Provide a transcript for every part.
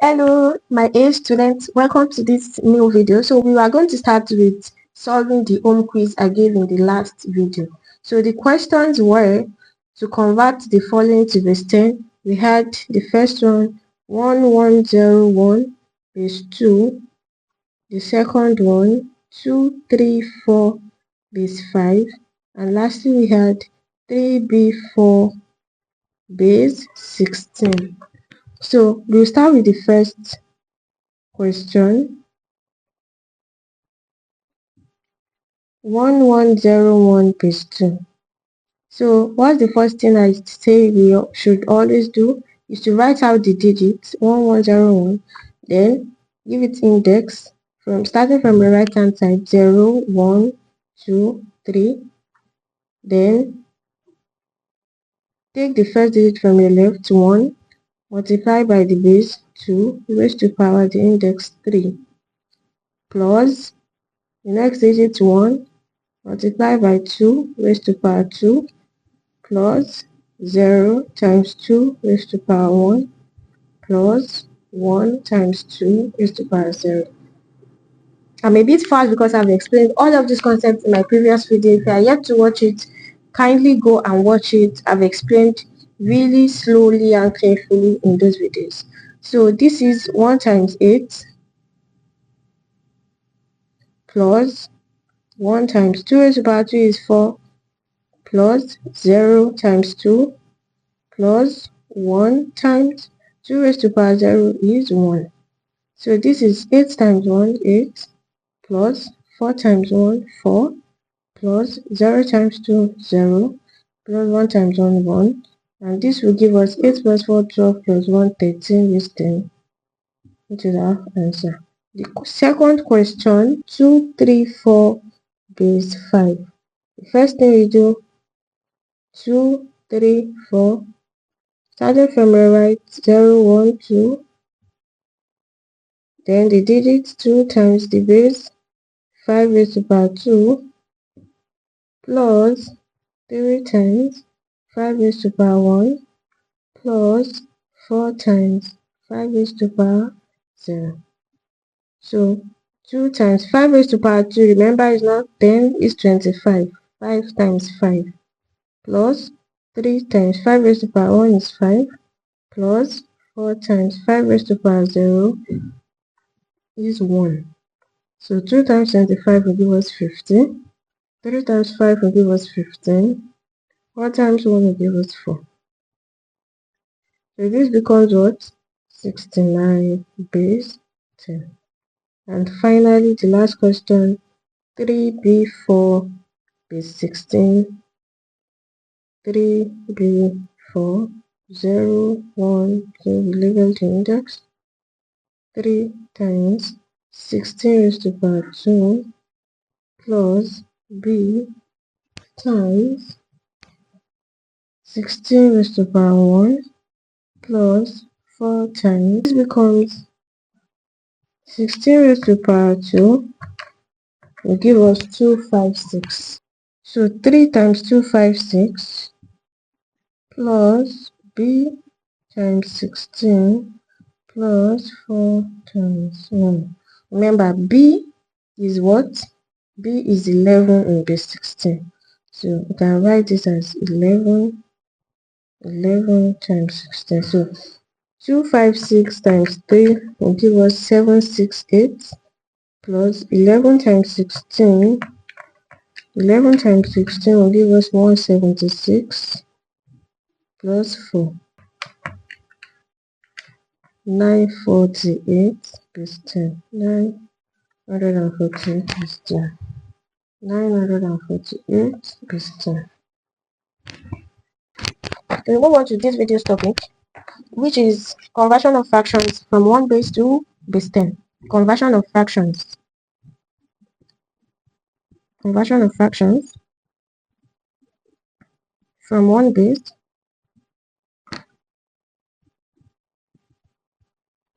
Hello, my A students. Welcome to this new video. So we are going to start with solving the home quiz I gave in the last video. So the questions were to convert the following to base 10. We had the first one 1101 base 2. The second one 234 base 5. And lastly we had 3B4 base 16. So we'll start with the first question. 1101 base 2. So what's the first thing I say we should always do is to write out the digits 1101, then give it index starting from the right hand side 0, 1, 2, 3. Then take the first digit from your left 1, multiply by the base 2 raised to power the index 3 plus the next digit 1, multiply by 2 raised to power 2 plus 0 times 2 raised to power 1 plus 1 times 2 raised to power 0. I'm a bit fast because I've explained all of these concepts in my previous video. If you are yet to watch it, kindly go and watch it. I've explained really slowly and carefully in those videos. So this is 1 times 8 plus 1 times 2 raised to power 2 is 4 plus 0 times 2 plus 1 times 2 raised to power 0 is 1. So this is 8 times 1, 8, plus 4 times 1, 4, plus 0 times 2, 0, plus 1 times 1, 1. And this will give us 8 plus 4, 12, plus 1, 13 is 10, which is our answer. The second question, 234 base 5. The first thing we do, 234. Starting from the right, 0, 1, 2, then the digits 2 times the base, 5 raised to power 2, plus 3 times 5 raised to power 1, plus 4 times 5 raised to power 0. So 2 times 5 raised to power 2, remember is not 10, is 25. 5 times 5, plus 3 times 5 raised to power 1 is 5, plus 4 times 5 raised to power 0 is 1. So 2 times 25 will give us 50. 3 times 5 will give us 15. 4 times 1 will give us 4. So this becomes what? 69 base 10. And finally, the last question, 3B4 base 16. 3B4, 0, 1, 2, we label the index. 3 times 16 raised to power 2 plus b times 16 raised to power 1 plus 4 times, this becomes 16 raised to power 2 will give us 256. So 3 times 256 plus b times 16 plus 4 times 1. Remember, b is what? B is 11 in base 16. So we can write this as 11 times 16. So 256 times 3 will give us 768 plus 11 times 16. 11 times 16 will give us 176 plus 4. 948 plus 10. 948 plus 10. 948 plus 10. We move on to this video's topic, which is conversion of fractions from 1 base to base 10. Conversion of fractions. Conversion of fractions from 1 base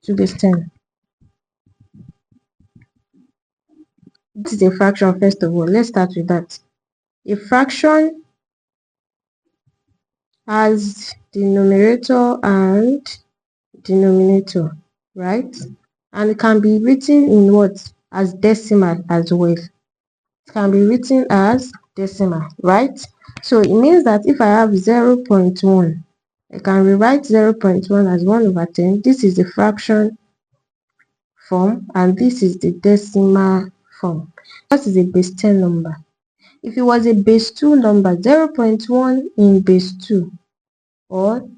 to base 10. This is a fraction, first of all. Let's start with that. A fraction has the numerator and denominator. right? And it can be written in what? As decimal as well. It can be written as decimal, right? So it means that if I have 0.1, I can rewrite 0.1 as 1 over 10. This is the fraction form and this is the decimal form. What is a base 10 number? If it was a base 2 number, 0.1 in base 2, or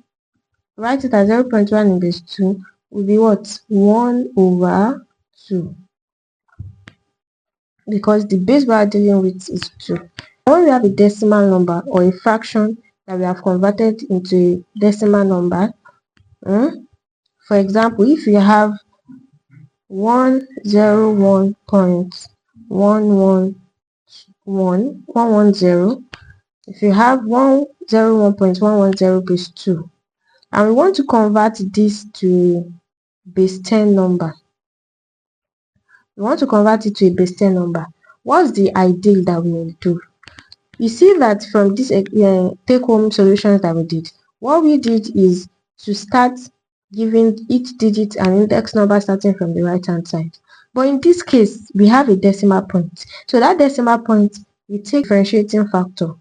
write it as 0.1 in base 2 will be what? 1 over 2. Because the base we are dealing with is 2. When we have a decimal number or a fraction that we have converted into a decimal number, for example, if you have 101.110, if you have 101.110 base 2, and we want to convert this to base 10 number, what's the ideal that we will do? You see that from this take-home solutions that we did, what we did is to start giving each digit an index number starting from the right hand side. But in this case, we have a decimal point. So that decimal point, we take differentiating factor.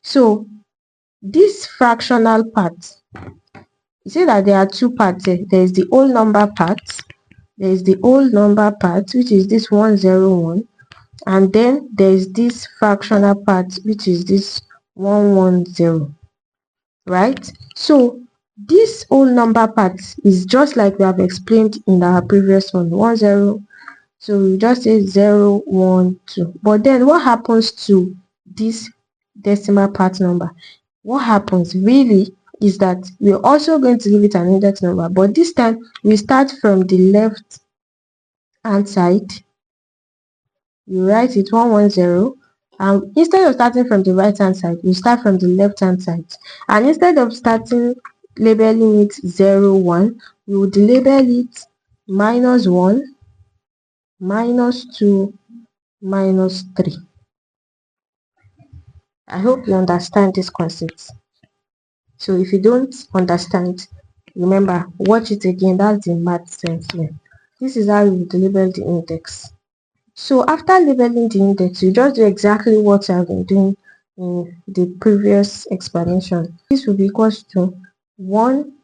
So this fractional part, you see that there are two parts here. There is the whole number part. There is the whole number part, which is this 101. And then there is this fractional part, which is this 110, right? So this whole number part is just like we have explained in our previous one, 10. So we just say 0, 1, 2. But then what happens to this decimal part number? What happens really is that we're also going to give it an index number, but this time we start from the left hand side. You write it 110, and instead of starting from the right hand side, you start from the left hand side. And instead of labeling it 0, 1, we would label it -1, -2, -3. I hope you understand this concept. So if you don't understand, remember, watch it again. That's the MathSense way. This is how you would label the index. So after labeling the index, you just do exactly what you have been doing in the previous explanation. This will be equals to 1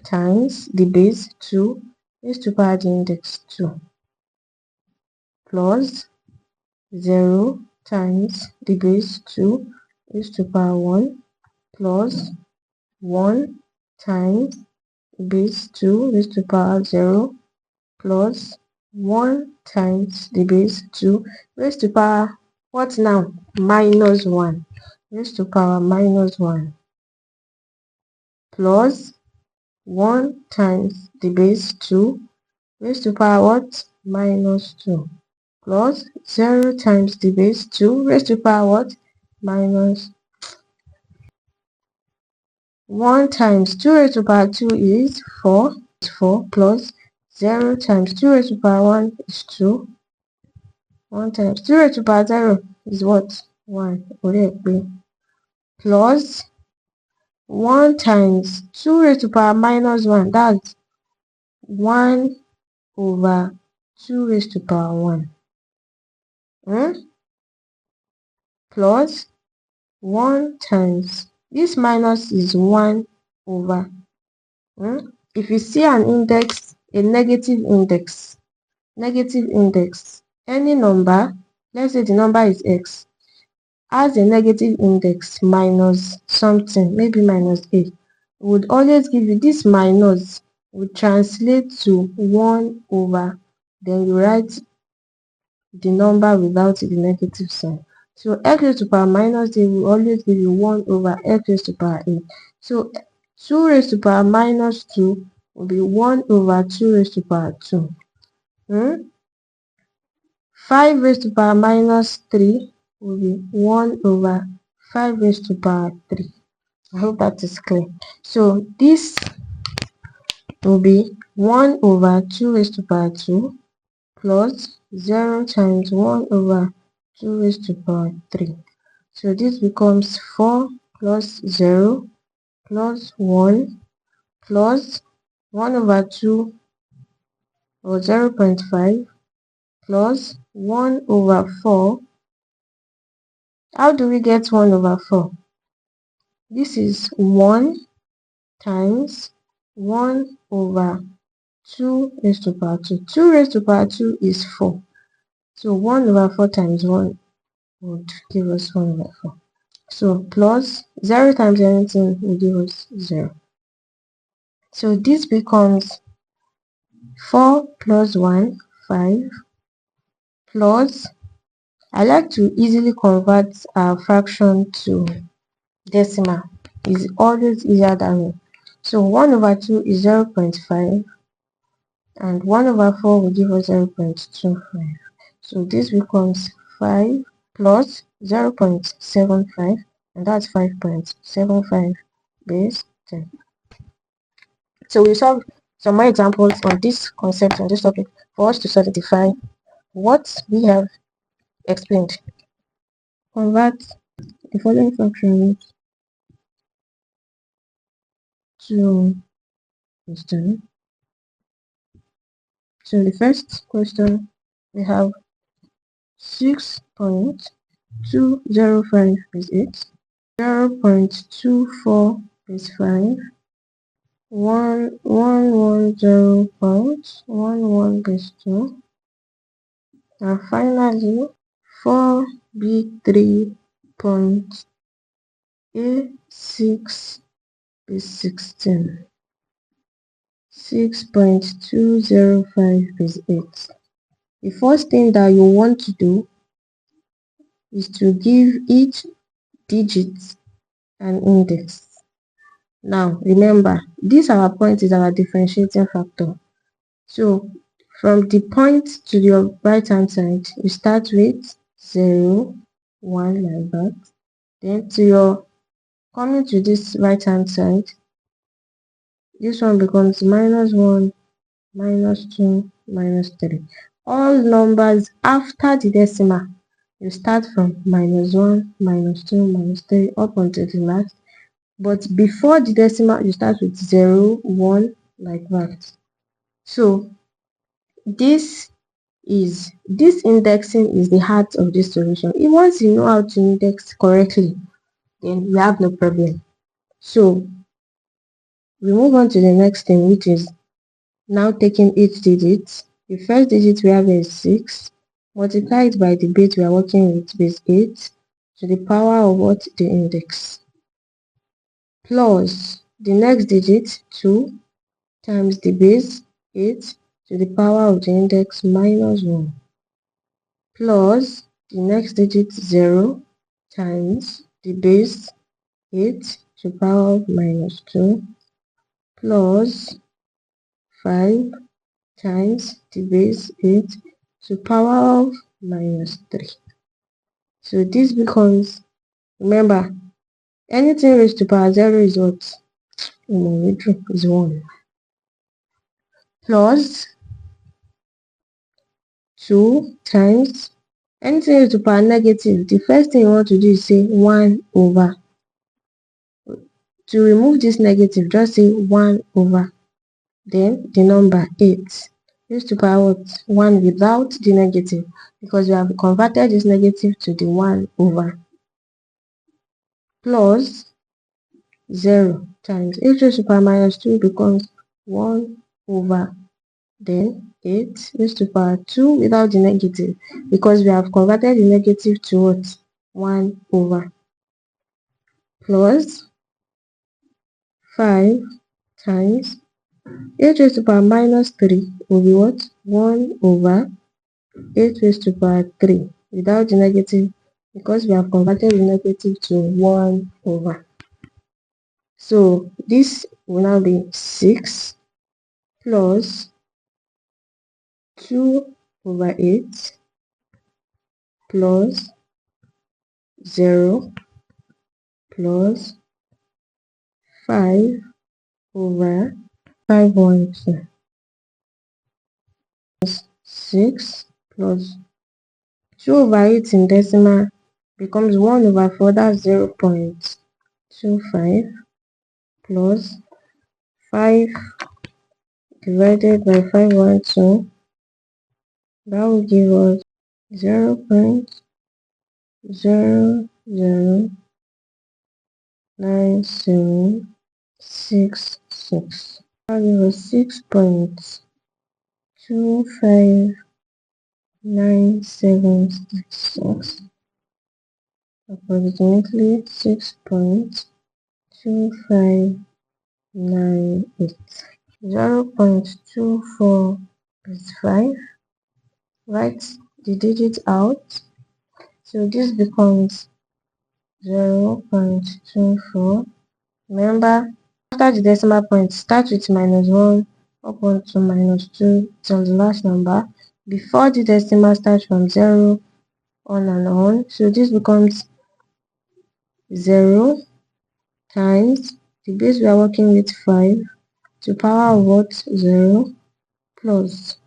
times the base 2 raised to power the index 2 plus 0 times the base 2 raised to power 1 plus 1 times base 2 raised to power 0 plus 1 times the base 2 raised to power what now? -1 raised to power -1 plus 1 times the base 2 raised to power what? -2 plus 0 times the base 2 raised to power what? Minus 1 times 2 raised to power 2 is 4. 4 plus 0 times 2 raised to power 1 is 2. 1 times 2 raised to power 0 is what? 1. Plus 1 times 2 raised to power -1, that's 1 over 2 raised to power 1. Plus 1 times, this minus is 1 over. If you see an index, a negative index, any number, let's say the number is x, has a negative index minus something, maybe -8, would always give you this minus would translate to 1 over, then you write the number without the negative sign. So x raised to power -8 will always give you 1 over x raised to power 8. So 2 raised to power -2 will be 1 over 2 raised to power 2. 5 raised to power -3 will be 1 over 5 raised to power 3. I hope that is clear. So this will be 1 over 2 raised to power 2 plus 0 times 1 over 2 raised to power 3. So this becomes 4 plus 0 plus 1 plus 1 over 2 or 0.5 plus 1 over 4. How do we get 1 over 4? This is 1 times 1 over 2 raised to the power 2. 2 raised to the power 2 is 4. So 1 over 4 times 1 would give us 1 over 4. So plus 0 times anything will give us 0. So this becomes 4 plus 1, 5, plus, I like to easily convert a fraction to decimal. It's always easier that way. So 1 over 2 is 0.5, and 1 over 4 will give us 0.25. So this becomes 5 plus 0.75, and that's 5.75 base 10. So we solve some more examples on this concept, on this topic, for us to solidify what we have explained. Convert the following fractions to question. So the first question, we have 6.205 is 8, 0.24 is 5, 110.11 is 2, and finally 4B3.A6 is 16. 6.205 is 8. The first thing that you want to do is to give each digit an index. Now remember, this our point is our differentiating factor. So from the point to your right hand side, you start with 0, 1 like that. Then to your coming to this right hand side, this one becomes -1, -2, -3. All numbers after the decimal, you start from -1, -2, -3 up until the last. But before the decimal, you start with 0, 1 like that. So this indexing is the heart of this solution. Once you know how to index correctly, then you have no problem. So we move on to the next thing, which is now taking each digit. The first digit we have is 6. Multiply it by the base we are working with, base 8, to the power of what? The index. Plus the next digit, 2, times the base 8 to the power of the index -1. Plus the next digit, 0, times the base 8 to the power of -2. Plus 5 times the base 8 to the power of -3. So this becomes, remember, anything raised to power 0 is what? Is 1. Plus 2 times anything raised to power negative. The first thing you want to do is say 1 over. To remove this negative, just say 1 over. Then the number 8 raised to power what? 1 without the negative, because we have converted this negative to the 1 over. Plus 0 times 8 raised to power -2 becomes 1 over. Then 8 raised to power 2 without the negative, because we have converted the negative to what? 1 over. Plus 5 times 8 raised to power -3 will be what? 1 over 8 raised to power 3 without the negative, because we have converted the negative to 1 over. So this will now be 6 plus 2 over 8 plus 0 plus 5 over 512. 6 plus 2 over 8 in decimal becomes 1 over 4, that's 0.25, plus 5 divided by 512. That will give us 0.0009766. That will give us 6.25966. Approximately 6.2598. 0.2485. Write the digit out. So this becomes 0.24. Remember, after the decimal point, start with -1 up onto -2 till the last number. Before the decimal, start from 0 on and on. So this becomes 0 times the base we are working with 5 to power of what? 0 plus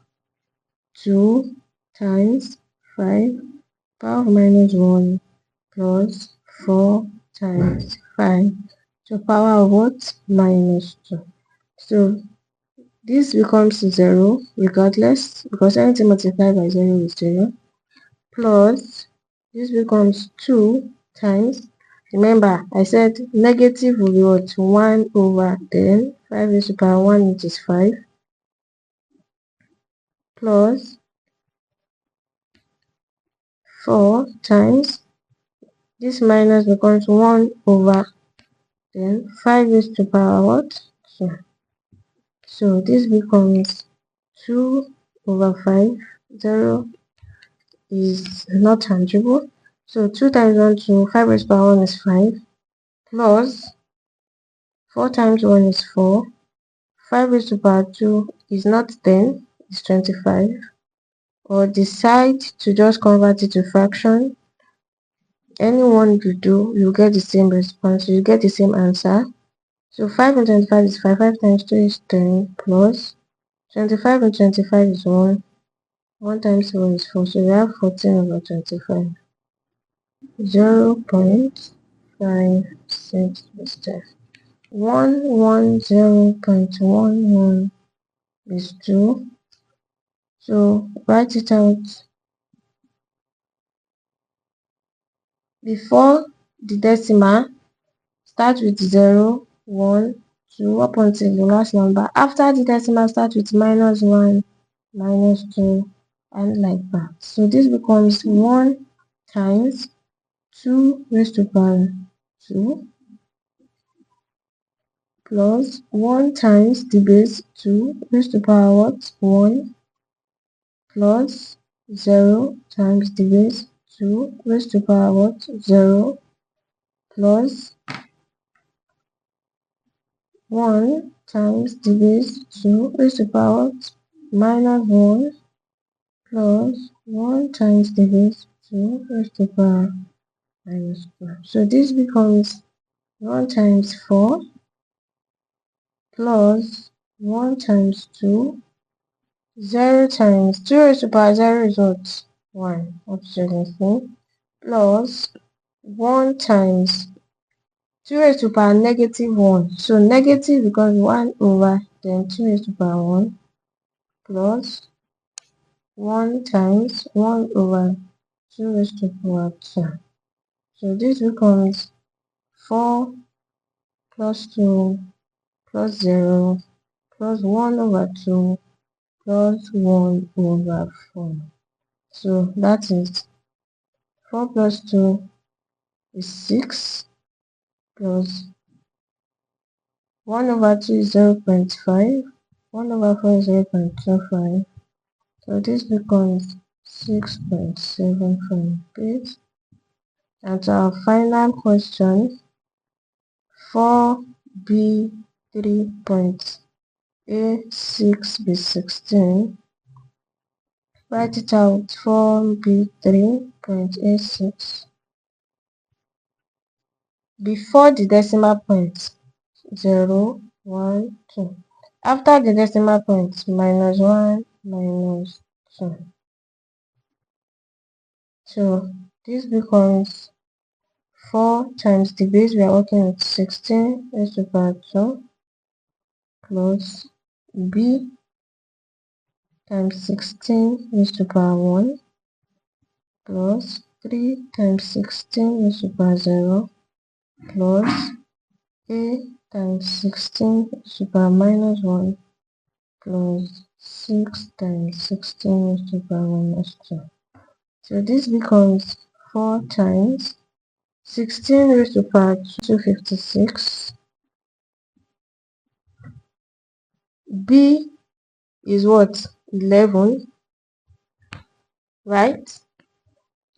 2 times 5 power of -1 plus 4 times 5 to power of what? -2. So this becomes 0 regardless, because anything multiplied by 0 is 0, plus this becomes 2 times, remember I said negative will be what? 1 over 10, 5 raised to the power 1, which is 5, plus 4 times, this minus becomes 1 over 10, 5 raised to the power what? 2. So this becomes 2 over 5. 0 is not tangible. So 2 times 1, 2, 5 raised to the power 1 is 5, plus 4 times 1 is 4, 5 raised to the power 2 is not 10, it's 25. Or decide to just convert it to fraction. Anyone you do, you get the same response, you get the same answer. So 5 and 25 is 5, 5 times 2 is 10, plus 25 and 25 is 1, 1 times 4 is 4, so we have 14 over 25. 0.56 is 10. 110.11 is 2. So write it out. Before the decimal, start with 0, 1, 2 up until the last number. After the decimal, start with -1, -2, and like that. So this becomes 1 times 2 raised to the power 2 plus 1 times the base 2 raised to the power what? 1 plus 0 times the base 2 raised to the power what? 0 plus 1 times the base 2 raised to the power -1 plus 1 times the base 2 raised to the power -2. So this becomes 1 times 4 plus 1 times 2, 0 times 2 raised to the power 0 is what? 1, obviously, plus 1 times 2 raised to the power -1. So negative becomes 1 over then 2 raised to the power 1 plus 1 times 1 over 2 raised to the power 2. So this becomes 4 plus 2 plus 0 plus 1 over 2 plus 1 over 4. So that is 4 plus 2 is 6 plus 1 over 2 is 0.5. 1 over 4 is 0.25. So this becomes 6.758. And to our final question, 4B3.A6 B16. Write it out. 4B3.A6. Before the decimal point, 0, 1, 2. After the decimal point, -1, -2. So this becomes 4 times the base we are working with 16 raised to the power 2 plus B times 16 raised to power 1 plus 3 times 16 raised to power 0 plus a times 16 raised to power minus 1 plus 6 times 16 raised to power minus 2. So this becomes 4 times 16 raised to power 256. B is what? 11, right?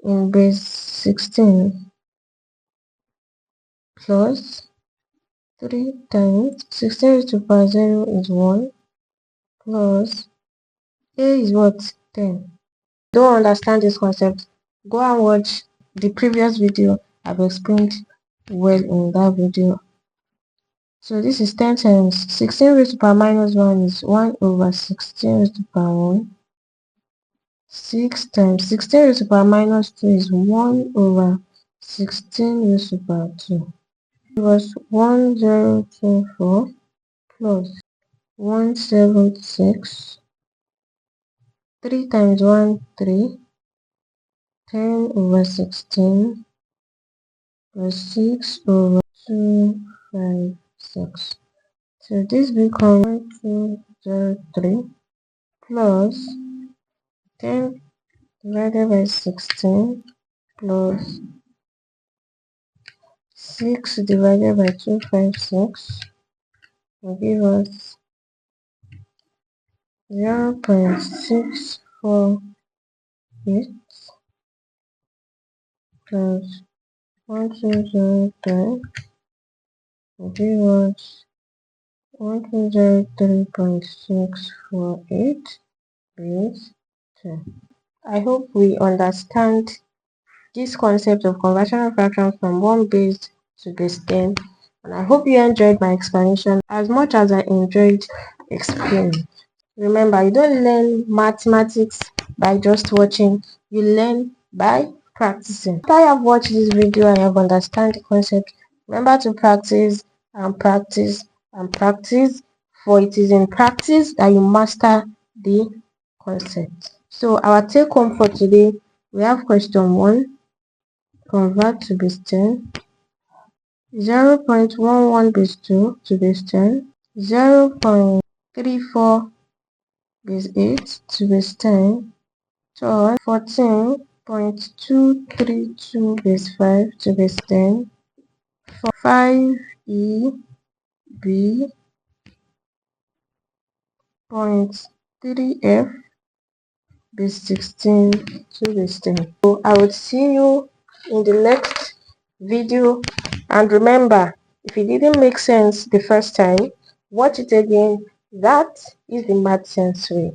In base 16 plus 3 times 16 raised to power 0 is 1 plus A is what? 10. Don't understand this concept? Go and watch the previous video. I've explained well in that video. So this is 10 times 16 raised to power minus 1 is 1 over 16 raised to power 1. 6 times 16 raised to power minus 2 is 1 over 16 raised to power 2. It was 1024 plus 176. 3 times 1, 3. 10 over 16 plus 6 over 2, 5, 6. So this becomes 1203 plus 10 divided by 16 plus 6 divided by 256 will give us 0.648 plus 1203 will give us 1203.648 base 2. I hope we understand this concept of conversion of fractions from one base to base 10, and I hope you enjoyed my explanation as much as I enjoyed explaining. Remember, you don't learn mathematics by just watching, you learn by practicing. After you have watched this video and you have understand the concept, remember to practice and practice and practice, for it is in practice that you master the concept. So our take home for today, we have question 1. Convert to base 10. 0.11 base 2 to base 10. 0.34 base 8 to base 10. Third, 14.232 base 5 to base 10. 5e b 0.3f base 16 to base 10. So I will see you in the next video, and remember, if it didn't make sense the first time, watch it again. That is the MathSense way.